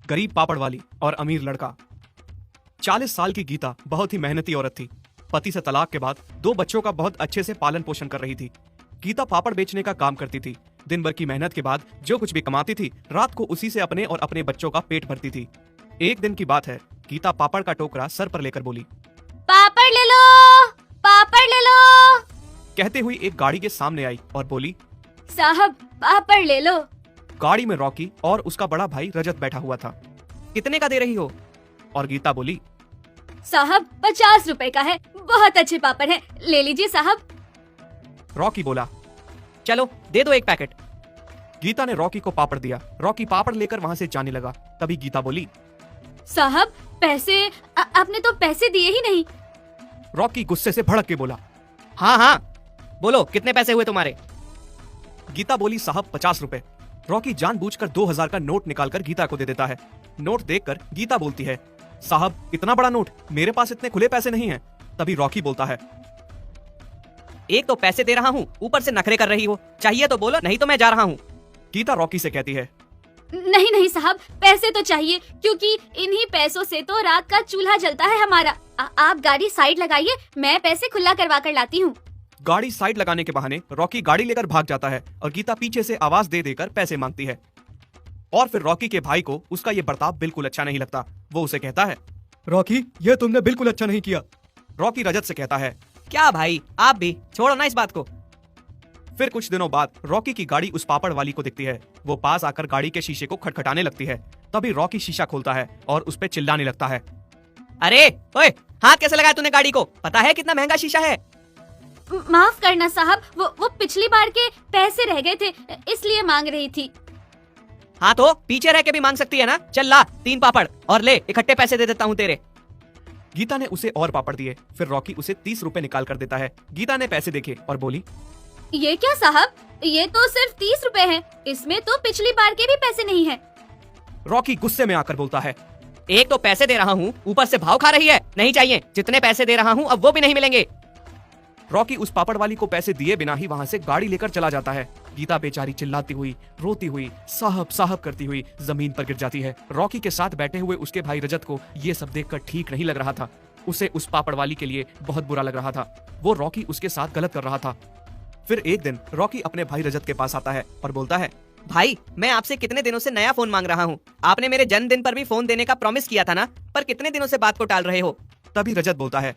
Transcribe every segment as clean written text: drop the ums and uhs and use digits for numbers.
गरीब पापड़ वाली और अमीर लड़का। 40 साल की गीता बहुत ही मेहनती औरत थी। पति से तलाक के बाद 2 बच्चों का बहुत अच्छे से पालन पोषण कर रही थी। गीता पापड़ बेचने का काम करती थी। दिन भर की मेहनत के बाद जो कुछ भी कमाती थी, रात को उसी से अपने और अपने बच्चों का पेट भरती थी। एक दिन की बात है, गीता पापड़ का टोकरा सर पर लेकर बोली, पापड़ ले लो, पापड़ ले लो। कहते हुई एक गाड़ी के सामने आई और बोली, साहब पापड़ ले लो। गाड़ी में रॉकी और उसका बड़ा भाई रजत बैठा हुआ था। कितने का दे रही हो? और गीता बोली, साहब 50 रुपए का है, बहुत अच्छे पापड़ है, ले लीजिए साहब। रॉकी बोला, चलो दे दो एक पैकेट। गीता ने रॉकी को पापड़ दिया। रॉकी पापड़ लेकर वहां से जाने लगा। तभी गीता बोली, साहब पैसे आपने तो पैसे दिए ही नहीं। रॉकी गुस्से से भड़क के बोला। हाँ हाँ बोलो, कितने पैसे हुए तुम्हारे? गीता बोली, साहब 50 रुपए। रॉकी जानबूझकर 2000 का नोट निकालकर गीता को दे देता है। नोट देखकर गीता बोलती है, साहब इतना बड़ा नोट, मेरे पास इतने खुले पैसे नहीं हैं। तभी रॉकी बोलता है, एक तो पैसे दे रहा हूँ, ऊपर से नखरे कर रही हो। चाहिए तो बोलो, नहीं तो मैं जा रहा हूँ। गीता रॉकी से कहती है, नहीं नहीं साहब, पैसे तो चाहिए, क्योंकि इन्हीं पैसों से तो रात का चूल्हा जलता है हमारा। आप गाड़ी साइड लगाइए, मैं पैसे खुला करवा कर लाती हूँ। गाड़ी साइड लगाने के बहाने रॉकी गाड़ी लेकर भाग जाता है और गीता पीछे से आवाज दे देकर पैसे मांगती है। और फिर रॉकी के भाई को उसका ये बर्ताव बिल्कुल अच्छा नहीं लगता। वो उसे कहता है, रॉकी ये तुमने बिल्कुल अच्छा नहीं किया। रॉकी रजत से कहता है, क्या भाई, आप भी छोड़ो ना इस बात को। फिर कुछ दिनों बाद रॉकी की गाड़ी उस पापड़ वाली को दिखती है। वो पास आकर गाड़ी के शीशे को खटखटाने लगती है। तभी रॉकी शीशा खोलता है और उस पे चिल्लाने लगता है, अरे ओए, हाथ कैसे लगाया तूने गाड़ी को? पता है कितना महंगा शीशा है? माफ करना साहब, वो पिछली बार के पैसे रह गए थे, इसलिए मांग रही थी। हाँ तो पीछे रह के भी मांग सकती है ना। चल ला 3 पापड़ और ले, इकट्ठे पैसे दे देता हूँ तेरे। गीता ने उसे और पापड़ दिए। फिर रॉकी उसे 30 रुपए निकाल कर देता है। गीता ने पैसे देखे और बोली, ये क्या साहब, ये तो सिर्फ 30 रुपए हैं, इसमें तो पिछली बार के भी पैसे नहीं हैं। रॉकी गुस्से में आकर बोलता है, एक तो पैसे दे रहा हूँ, ऊपर से भाव खा रही है। नहीं चाहिए, जितने पैसे दे रहा हूँ अब वो भी नहीं मिलेंगे। रॉकी उस पापड़ वाली को पैसे दिए बिना ही वहां से गाड़ी लेकर चला जाता है। गीता बेचारी चिल्लाती हुई, रोती हुई, साहब साहब करती हुई जमीन पर गिर जाती है। रॉकी के साथ बैठे हुए उसके भाई रजत को ये सब देखकर ठीक नहीं लग रहा था। उसे उस पापड़ वाली के लिए बहुत बुरा लग रहा था। वो रॉकी उसके साथ गलत कर रहा था। फिर एक दिन रॉकी अपने भाई रजत के पास आता है और बोलता है, भाई मैं आपसे कितने दिनों से नया फोन मांग रहा हूँ। आपने मेरे जन्मदिन पर भी फोन देने का प्रॉमिस किया था ना, पर कितने दिनों से बात को टाल रहे हो? तभी रजत बोलता है,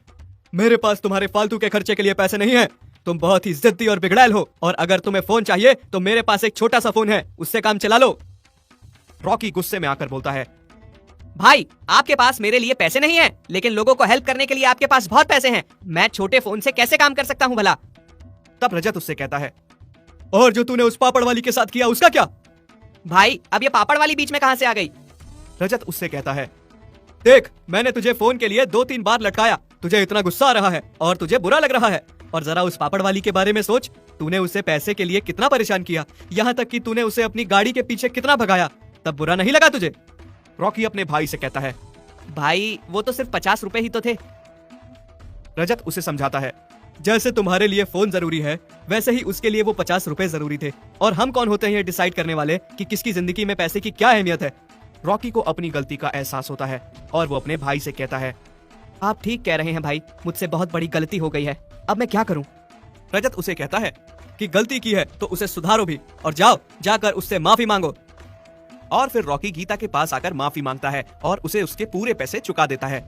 मेरे पास तुम्हारे फालतू के खर्चे के लिए पैसे नहीं है। तुम बहुत ही जिद्दी और बिगड़ैल हो, और अगर तुम्हें फोन चाहिए तो मेरे पास एक छोटा सा फोन है, उससे काम चला लो। रॉकी गुस्से में आकर बोलता है, भाई आपके पास मेरे लिए पैसे नहीं है, लेकिन लोगों को हेल्प करने के लिए आपके पास बहुत पैसे हैं। मैं छोटे फोन से कैसे काम कर सकता हूँ भला? तब रजत उससे कहता है, और जो तूने उस पापड़ वाली के साथ किया उसका क्या? भाई अब ये पापड़ वाली बीच में कहाँ से आ गई? रजत उससे कहता है, देख मैंने तुझे फोन के लिए 2-3 बार लटकाया, तुझे इतना गुस्सा आ रहा है और तुझे बुरा लग रहा है। और जरा उस पापड़ वाली के बारे में सोच, तूने उसे पैसे के लिए कितना परेशान किया, यहाँ तक कि तूने उसे अपनी गाड़ी के पीछे कितना भगाया, तब बुरा नहीं लगा तुझे? रॉकी अपने भाई से कहता है, भाई वो तो सिर्फ 50 रुपए ही तो थे। रजत उसे समझाता है, जैसे तुम्हारे लिए फोन जरूरी है, वैसे ही उसके लिए वो 50 रुपए जरूरी थे। और हम कौन होते हैं ये डिसाइड करने वाले कि किसकी जिंदगी में पैसे की क्या अहमियत है? रॉकी को अपनी गलती का एहसास होता है और वो अपने भाई से कहता है, आप ठीक कह रहे हैं भाई, मुझसे बहुत बड़ी गलती हो गई है, अब मैं क्या करूं? रजत उसे कहता है कि गलती की है तो उसे सुधारो भी, और जाओ जाकर उससे माफी मांगो। और फिर रॉकी गीता के पास आकर माफी मांगता है और उसे उसके पूरे पैसे चुका देता है।